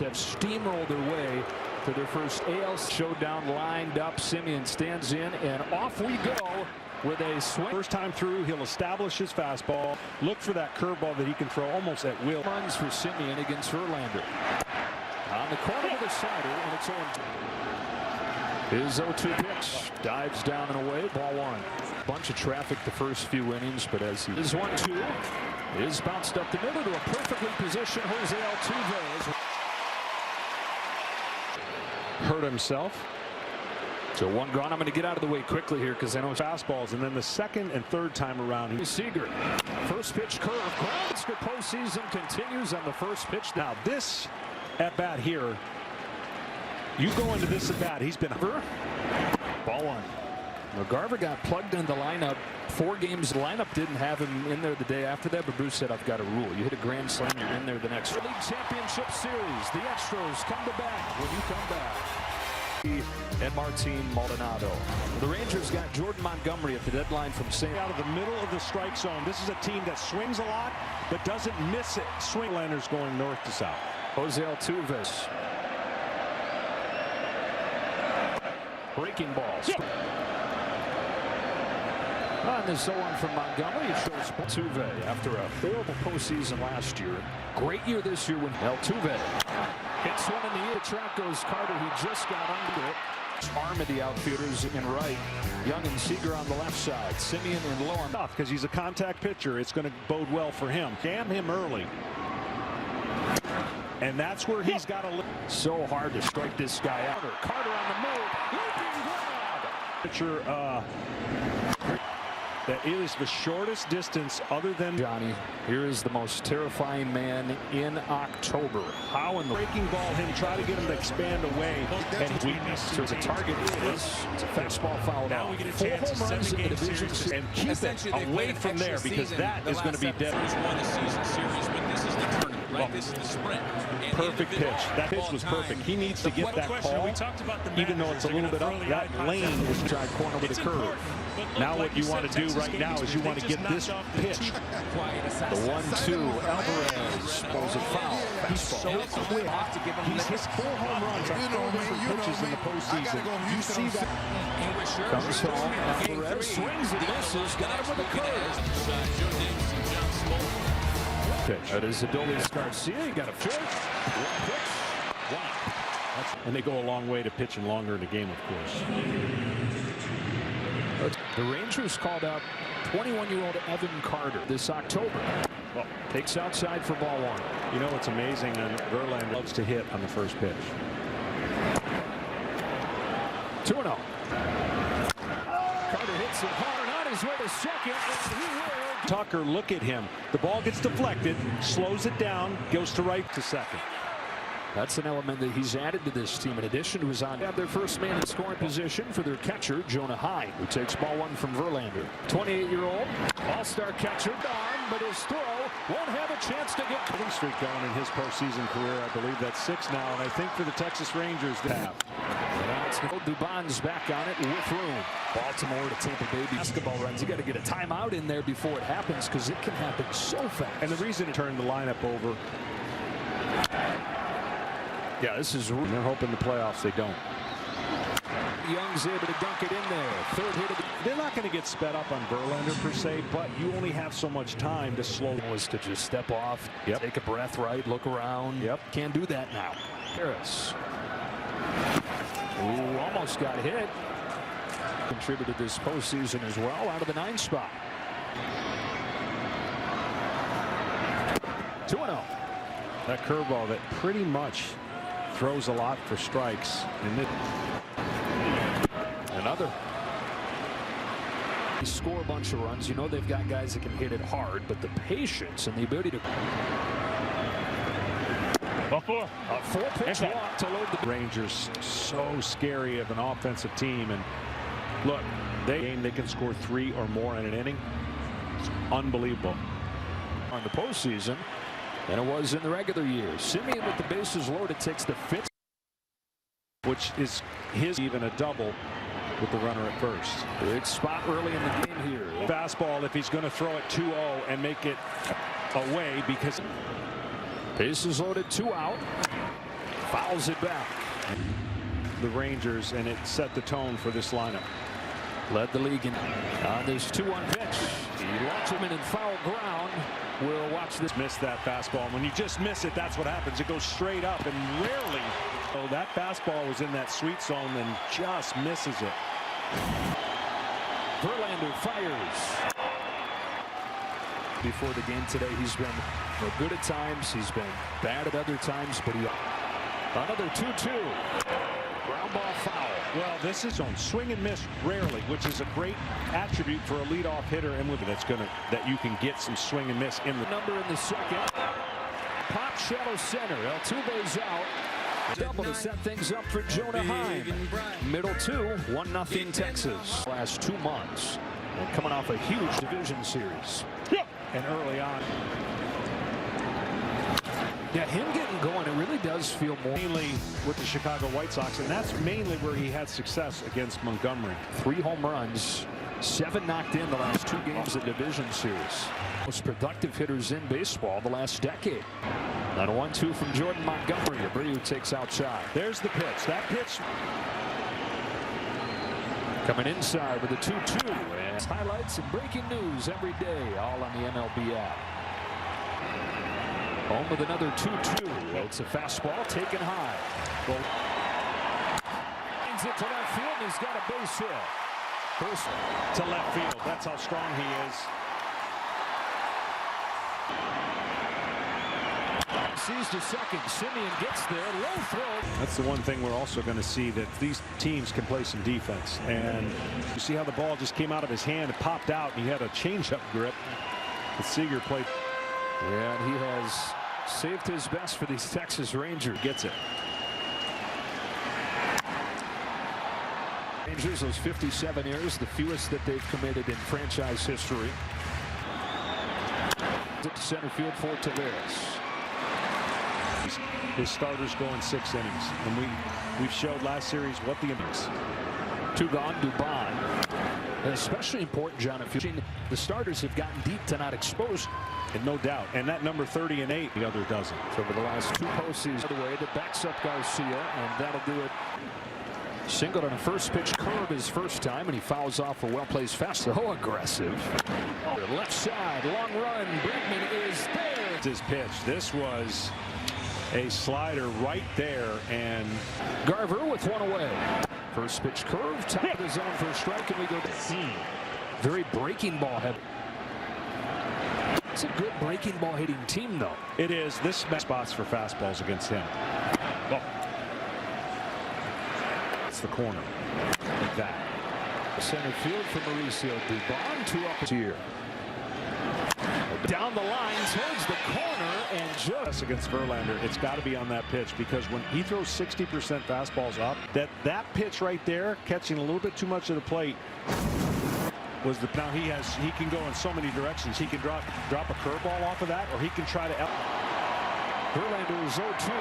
have steamrolled their way to their first ALCS showdown. Lined up, Semien stands in, and off we go with a swing. First time through, he'll establish his fastball, look for that curveball that he can throw almost at will. Runs for Semien against Verlander. On the corner with a slider, and it's on. His 0-2 pitch dives down and away. Ball one. Bunch of traffic the first few innings, but as he is 1-2, is bounced up the middle to a perfectly positioned Jose Altuve. Hurt himself. So one gone. I'm going to get out of the way quickly here because I know fastballs, and then the second and third time around. Seager, first pitch curve, grounds to postseason, continues on the first pitch. Now this at bat here, you go into this at bat, he's been hurt. Ball one. McGarver got plugged in the lineup. 4 games, the lineup didn't have him in there the day after that, but Bruce said, I've got a rule. You hit a grand slam, you're in there the next. League Championship Series, the Astros come to bat when you come back. And Martin Maldonado. The Rangers got Jordan Montgomery at the deadline from St. Out of the middle of the strike zone. This is a team that swings a lot, but doesn't miss it. Swinglanders going north to south. Jose Altuve. Breaking balls. On this 0-1 from Montgomery, it shows Altuve after a horrible postseason last year. Great year this year when Altuve hits one in the air. Track goes Carter. He just got under it. Arm of the outfielders in right. Young and Seager on the left side. Semien and Lorne. Because he's a contact pitcher, it's going to bode well for him. Damn him early. And that's where he's got to look. So hard to strike this guy out. Carter on the move. Looking grab. Pitcher, that is the shortest distance other than Johnny. Here is the most terrifying man in October. How in the breaking ball him, try to get him to expand away and weakness. So the target is it's a fastball fouled out. 4 home runs in the division and keep it away from there because that is going to be dead. This is the sprint. Perfect pitch. That pitch was perfect. He needs to get that call, even though it's a little bit up. That lane is tried corner with a curve. Now what you want to do right now is you want to get this pitch. The 1-2 Alvarez pulls a foul. He's so quick. He's hit 4 home runs on 4 different pitches in the postseason. You see that. Comes home. Alvarez swings and misses. Got him with a curve. That is Adolis Garcia. You got a pitch. One pitch. Wow. And they go a long way to pitching longer in the game, of course. The Rangers called out 21-year-old Evan Carter this October. Well, takes outside for ball one. You know what's amazing, and Verlander loves to hit on the first pitch. 2-0. Carter hits it hard on his way to second, and he will. Tucker, look at him. The ball gets deflected, slows it down, goes to right to second. That's an element that he's added to this team in addition to his on. Have their first man in scoring position for their catcher, Jonah Hine, who takes ball one from Verlander. 28-year-old all-star catcher, Don, but his throw won't have a chance to get winning streak going in his postseason career. I believe that's 6 now, and I think for the Texas Rangers they have. Dubon's back on it with room. Baltimore to Tampa Bay. Basketball runs. You got to get a timeout in there before it happens because it can happen so fast. And the reason it turned the lineup over. Yeah, this is. And they're hoping the playoffs they don't. Young's able to dunk it in there. Third hit of the. They're not going to get sped up on Verlander per se, but you only have so much time to slow. Was to just step off, take a breath, right, look around. Can't do that now. Harris. Ooh, almost got hit. Contributed this postseason as well out of the 9th spot. 2-0. That curveball that pretty much throws a lot for strikes. And another. They score a bunch of runs. You know they've got guys that can hit it hard, but the patience and the ability to. A 4-pitch walk to load the Rangers. So scary of an offensive team, and look, they can score 3 or more in an inning. It's unbelievable on the postseason than it was in the regular year. Semien with the bases loaded takes the 5th, which is his even a double with the runner at first. Big spot early in the game here. Fastball if he's going to throw it 2-0 and make it away because bases loaded, 2 out. fouls it back. The Rangers, and it set the tone for this lineup. Led the league in this 2-1 pitch. He launches him in foul ground. We'll watch this. Missed that fastball. When you just miss it, that's what happens. It goes straight up, and rarely. So that fastball was in that sweet zone and just misses it. Verlander fires. Before the game today, he's been good at times. He's been bad at other times, but another 2-2. Ground ball foul. Well, this is on swing and miss rarely, which is a great attribute for a leadoff hitter, and that you can get some swing and miss in the number in the second. Pop shallow center. Altuve's out. Double to set things up for Jonah Heim. Middle 2, 1-0 Texas. Last 2 months, and coming off a huge division series. And early on. Yeah, him getting going, it really does feel more. Mainly with the Chicago White Sox, and that's mainly where he had success against Montgomery. 3 home runs, 7 knocked in the last 2 games of the division series. Most productive hitters in baseball the last decade. And a 1-2 from Jordan Montgomery. Abreu takes outside. There's the pitch. That pitch. Coming inside with a 2-2. And highlights and breaking news every day, all on the MLB app. Home with another 2-2. It's a fastball taken high. Brings it to left field, and he's got a base hit. First to left field. That's how strong he is. Sees to second. Simeon gets there. Low throw. That's the one thing we're also going to see, that these teams can play some defense. And you see how the ball just came out of his hand and popped out, and he had a changeup grip. The Seager played. Yeah, and he has saved his best for these Texas Rangers. Gets it. Rangers, those 57 errors, the fewest that they've committed in franchise history. To center field for Taveras. His starters go in 6 innings, and we've showed last series what the innings. 2 gone. Dubon, and especially important, John, if the starters have gotten deep to not expose. And no doubt, and that number 30 and 8, the other doesn't. So over the last 2 postseasons, the way that backs up Garcia, and that'll do it. Singled on a first pitch curve his first time, and he fouls off a well-placed fastball. So aggressive. Left side, long run. Bregman is there. His pitch. This was a slider right there, and Garver with 1 away. First pitch curve, top of the zone for a strike, and we go to very breaking ball heavy. It's a good breaking ball hitting team, though. It is. This spots for fastballs against him. Oh. It's the corner. Like that. Center field for Mauricio Dubon. 2 up here. Down the line towards the corner, and just against Verlander, it's got to be on that pitch, because when he throws 60% fastballs up, that pitch right there, catching a little bit too much of the plate, was the. Now he can go in so many directions. He can drop a curveball off of that, or he can try to. Verlander is 0-2.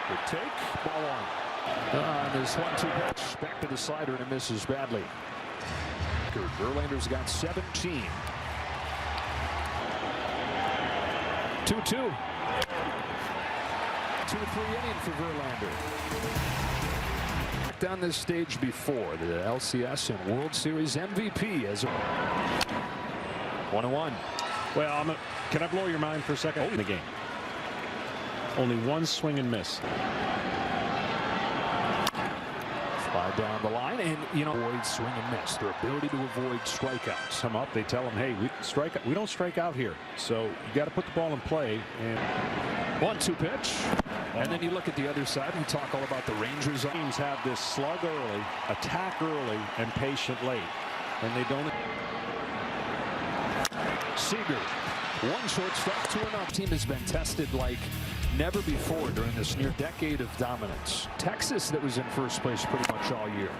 Good take, ball 1. And this 1-2 pitch back to the slider, and it misses badly. Verlander's got 17. 2-2. 2-3 inning for Verlander. On this stage before, the LCS and World Series MVP as a 1-1. Well, can I blow your mind for a second? In the game, only 1 swing and miss. Slide down the line, and avoid swing and miss. Their ability to avoid strikeouts. Come up, they tell them, hey, we don't strike out here, so you got to put the ball in play. And 1-2 pitch. And then you look at the other side, and we talk all about the Rangers. Teams have this slug early, attack early, and patient late. And they don't. Seager, 1 shortstop, 2 enough. Team has been tested like never before during this near decade of dominance. Texas, that was in first place pretty much all year.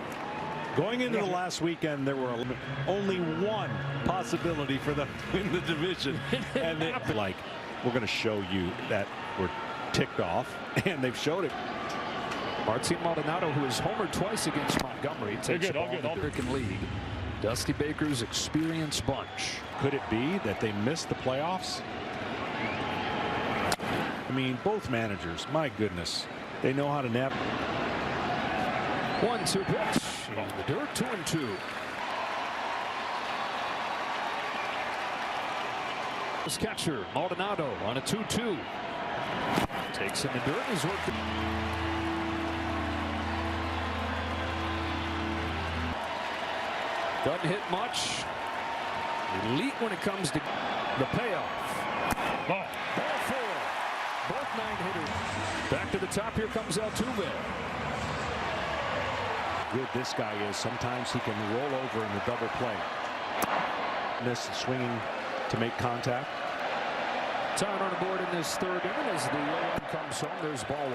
Going into the last weekend, there were only 1 possibility for them to win the division. And we're going to show you that we're ticked off, and they've showed it. Martin Maldonado, who has homered twice against Montgomery, takes the ball in the American League. Dusty Baker's experienced bunch. Could it be that they missed the playoffs? I mean, both managers, my goodness. They know how to nap. 1-2 pitch in the dirt. 2-2. This catcher Maldonado on a 2-2. Takes in the dirt. He's working. Doesn't hit much. Elite when it comes to the payoff. Ball 4. Both 9 hitters. Back to the top. Here comes Altuve. Good this guy is. Sometimes he can roll over in the double play. Miss swinging to make contact. Time on the board in this third inning as the 0-1 comes home. There's ball 1.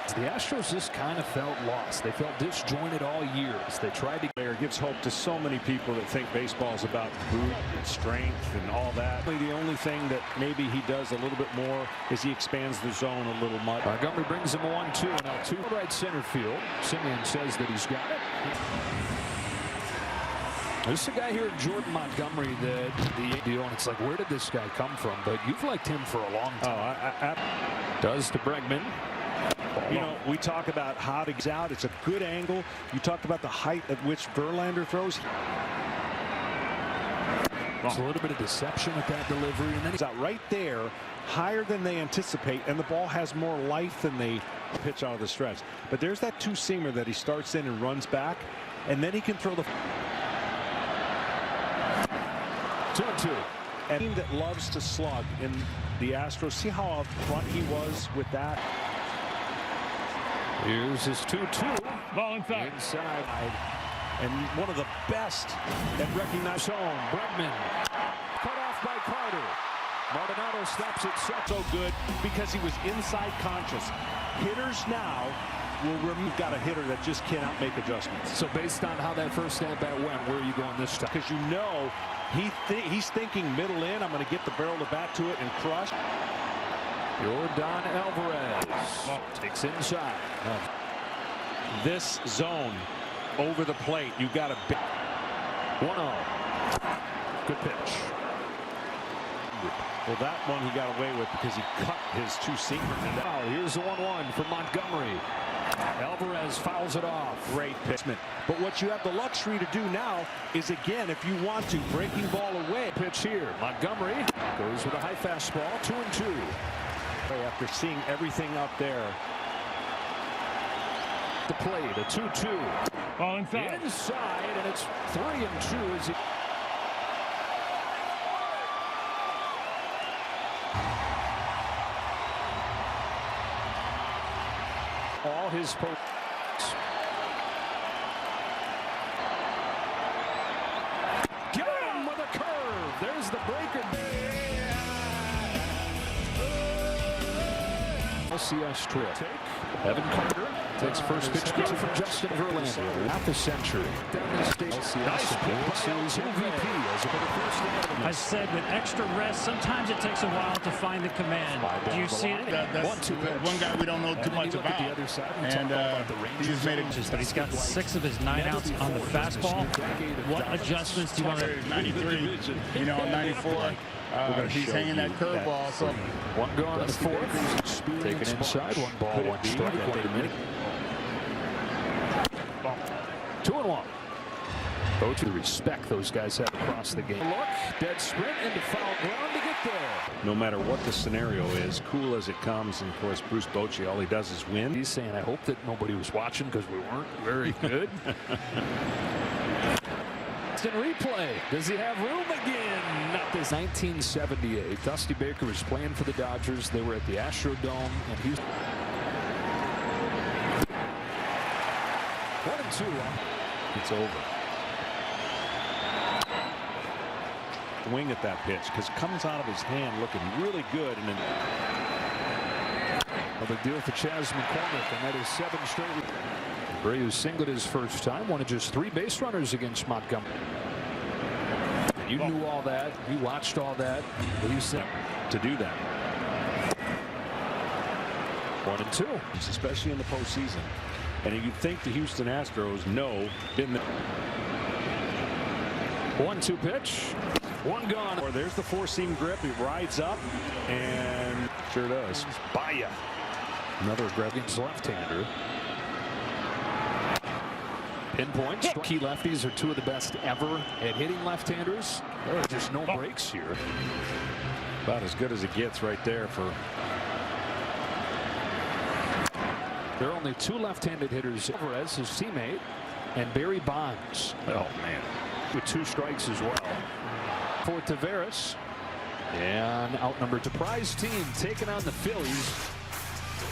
The Astros just kind of felt lost. They felt disjointed all year as they tried to. Player gives hope to so many people that think baseball is about brute and strength and all that. The only thing that maybe he does a little bit more is he expands the zone a little much. Montgomery brings him a 1-2 and out 2 right center field. Simeon says that he's got it. There's a guy here, Jordan Montgomery, that the deal, and it's like, where did this guy come from? But you've liked him for a long time. Does to Bregman. You know, we talk about how to get out. It's a good angle. You talked about the height at which Verlander throws. There's a little bit of deception with that delivery, and then he's out right there, higher than they anticipate, and the ball has more life than they pitch out of the stretch. But there's that two-seamer that he starts in and runs back, and then he can throw the 2-2. A team that loves to slug in the Astros. See how up front he was with that. Here's his 2-2. Ball inside. Inside. And one of the best that recognize home. Bregman. Cut off by Carter. Maldonado stops it. So good because he was inside conscious. Hitters now will remove. Got a hitter that just cannot make adjustments. So based on how that first at bat went, where are you going this time? Because you know he's thinking middle in. I'm going to get the barrel of the bat to it and crush. Yordan Alvarez takes inside. This zone over the plate, you got a 1-0. Good pitch. Well, that one he got away with because he cut his two-seamer. Now here's the 1-1 for Montgomery. Alvarez fouls it off. Great pitch. But what you have the luxury to do now is, again, if you want to, breaking ball away. Pitch here. Montgomery goes with a high fastball. 2-2. After seeing everything up there. The plate, a 2-2. Ball inside. Inside, and it's 3-2 as he. All his posts. Get him with a curve. There's the breaker. ALCS trip. Evan Carter takes first pitch from Justin Verlander. Half a century. Down the stage. Nice World Series MVP as a first. I said with extra rest, sometimes it takes a while to find the command. Do you see it? That's one guy we don't know too much about. The other side, and he just made it. But he's got 6 of his 9 outs on the fastball. What adjustments do you want to? 93, you know, 94. He's hanging that curveball. So one gone in the 4th. Taken inside. 1 ball, 1 strike. 1 minute. 2-1. Go to the respect those guys have across the game. Look, dead sprint into foul ground to get there. No matter what the scenario is, cool as it comes, and of course Bruce Bochy, all he does is win. He's saying, I hope that nobody was watching because we weren't very good. It's in replay. Does he have room again? Not this. 1978. Dusty Baker was playing for the Dodgers. They were at the Astrodome, and he's 1-2. It's over. Wing at that pitch because it comes out of his hand looking really good, and then a big deal for Chas McCormick, and that is 7 straight. Abreu singled his first time, one of just 3 base runners against Montgomery. You knew all that. You watched all that. What do you say to do that? 1-2, especially in the postseason. And you'd think the Houston Astros know. 1-2 pitch. 1 gone. Or there's the 4-seam grip. He rides up and sure does. Baya. Another against left-hander. Pinpoints. Key lefties are two of the best ever at hitting left-handers. There are just no breaks here. About as good as it gets right there for. There are only two left-handed hitters. Alvarez, his teammate, and Barry Bonds. Oh man, with 2 strikes as well. For Taveras, and outnumbered. Surprise team taking on the Phillies.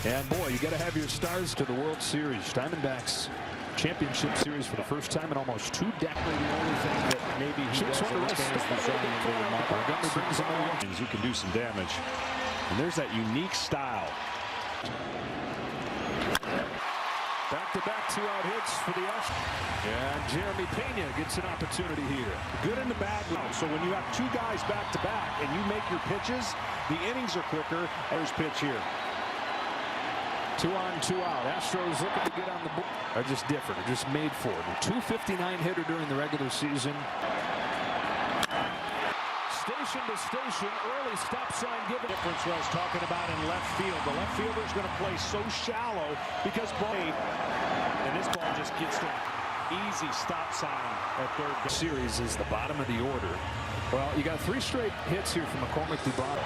And boy, you got to have your stars to the World Series. Diamondbacks championship series for the first time in almost 2 decades. The only thing that maybe he does you can do some damage. And there's that unique style. Back-to-back 2-out hits for the Astros. And Jeremy Pena gets an opportunity here. Good in the bad. So when you have 2 guys back-to-back and you make your pitches, the innings are quicker. There's pitch here. 2 on, 2 out. Astros looking to get on the board. Are just different. Are just made for it. A .259 hitter during the regular season. Station to station, early stop sign given. Difference what I was talking about in left field. The left fielder is going to play so shallow because and this ball just gets to easy stop sign at third. Series is the bottom of the order. Well, you got 3 straight hits here from McCormick to bottom.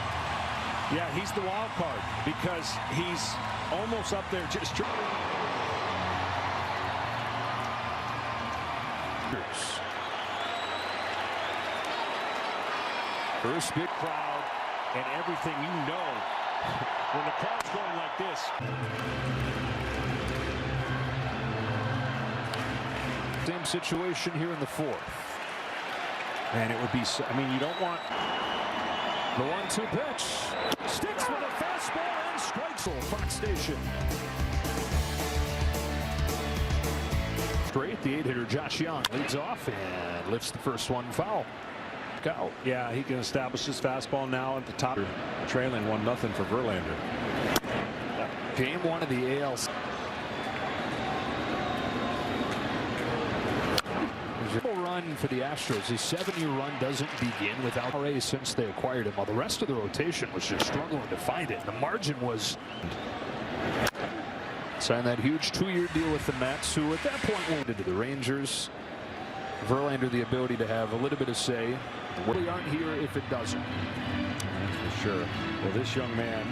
Yeah, he's the wild card because he's almost up there. Just first big crowd and everything when the crowd's going like this. Same situation here in the 4th. And it would be, I mean, you don't want the 1-2 pitch. Sticks with a fastball and strikes. Fox Station. Straight, the 8-hitter Josh Young leads off and lifts the first one foul. Out. Yeah, he can establish his fastball now at the top. Trailing 1-0 for Verlander. Game 1 of the ALCS. There's a run for the Astros. A 7-year run doesn't begin without RA since they acquired him. While the rest of the rotation was just struggling to find it. The margin was. Signed that huge 2-year deal with the Mets, who at that point wanted to the Rangers. Verlander the ability to have a little bit of say. We aren't here if it doesn't. That's for sure. Well, this young man,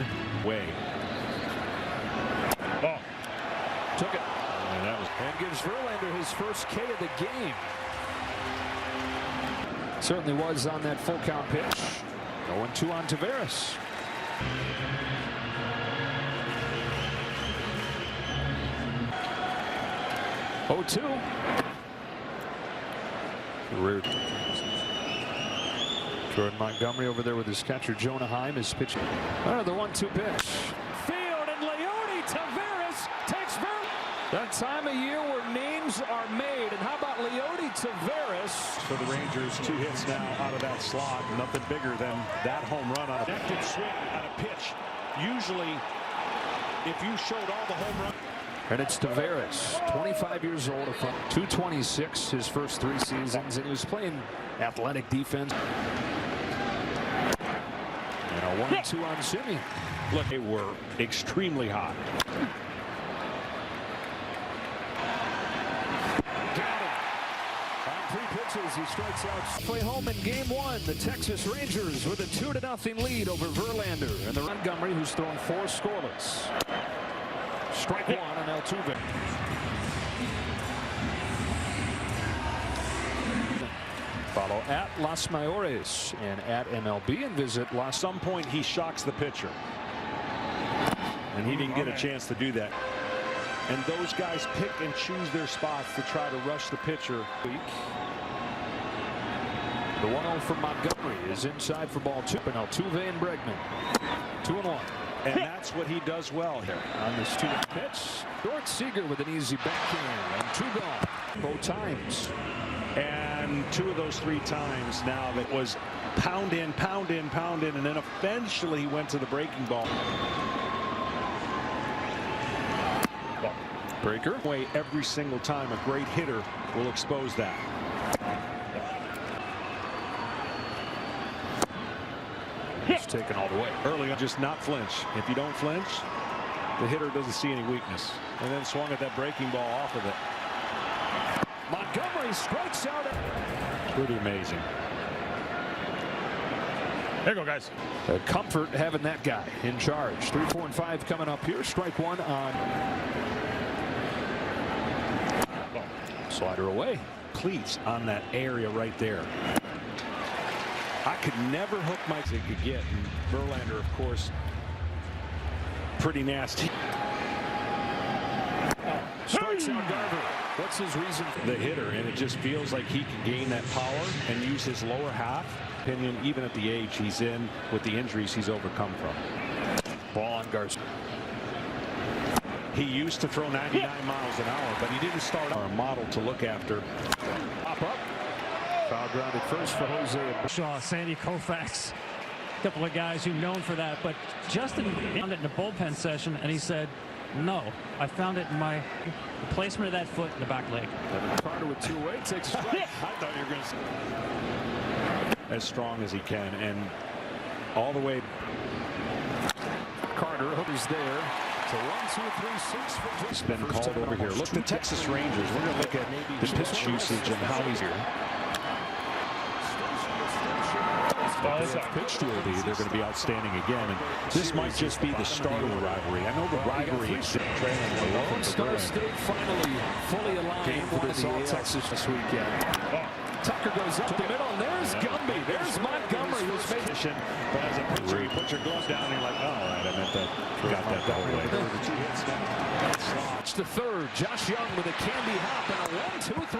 took it. And gives Verlander his first K of the game. Certainly was on that full count pitch. 0-2 on Taveras. Rear. Jordan Montgomery over there with his catcher Jonah Heim is pitching. The 1-2 pitch. Field and Leody Taveras takes that time of year where names are made. And how about Leody Taveras? for the Rangers, 2 hits now out of that slot. Nothing bigger than that home run on a connected swing on a pitch. Usually, if you showed all the home runs. And it's Taveras, 25 years old, 226 his first 3 seasons, and he was playing athletic defense. And a 1-2 on Simi. Look, they were extremely hot. Got him. On 3 pitches, he strikes out. Play home in game 1. The Texas Rangers with a 2-0 lead over Verlander. And the Montgomery, who's thrown 4 scoreless. Strike 1 on Altuve. Follow at Las Mayores and at MLB and visit Las. At some point he shocks the pitcher. And he didn't get a chance to do that. And those guys pick and choose their spots to try to rush the pitcher. The 1-0 from Montgomery is inside for ball 2. And Altuve and Bregman. 2-1. And that's what he does well here. On this 2-1 pitch, George Seager with an easy backhand and 2 gone. Both times. And 2 of those 3 times now that was pound in, pound in, pound in, and then eventually he went to the breaking ball. Breaker. Way every single time a great hitter will expose that. He's taken all the way. Early on, just not flinch. If you don't flinch, The hitter doesn't see any weakness, and then swung at that breaking ball off of it. Montgomery strikes out. Pretty amazing. There you go, guys. Comfort having that guy in charge. 3, 4, and 5 coming up here. Strike one on. Slider away. Cleats on that area right there. I could never hook my it could get. And Verlander, of course, pretty nasty. Strikes out Garver. What's his reason? The hitter, and it just feels like he can gain that power and use his lower half. Opinion, even at the age he's in, with the injuries he's overcome from. Ball on Garcia. He used to throw 99 miles an hour, but he didn't start a model to look after. Pop up. Foul grounded first for Jose. Shaw, Sandy Koufax, a couple of guys who known for that. But Justin found it in a bullpen session, and he said, no, I found it in my placement of that foot in the back leg. Carter with two-way takes a strike. I thought you were going to say. As strong as he can, and all the way. Carter is there. So 1, 2, 3, 6. It's been called over here. Look, the Texas Rangers. We're going to look at the pitch usage and how he's here. Pitch they're going to be outstanding again, and this might just be the start of the rivalry. I know the rivalry is trailing a Lone Star State finally fully aligned for this all Texas this weekend. Tucker goes up the middle, and there's Gumby. There's Montgomery, who's made it. But as a pitcher, you put your glove down, and you're like, oh, all right, I meant that. Got that the whole way. Watch the third. Josh Young with a candy hop and a 1, 2, 3.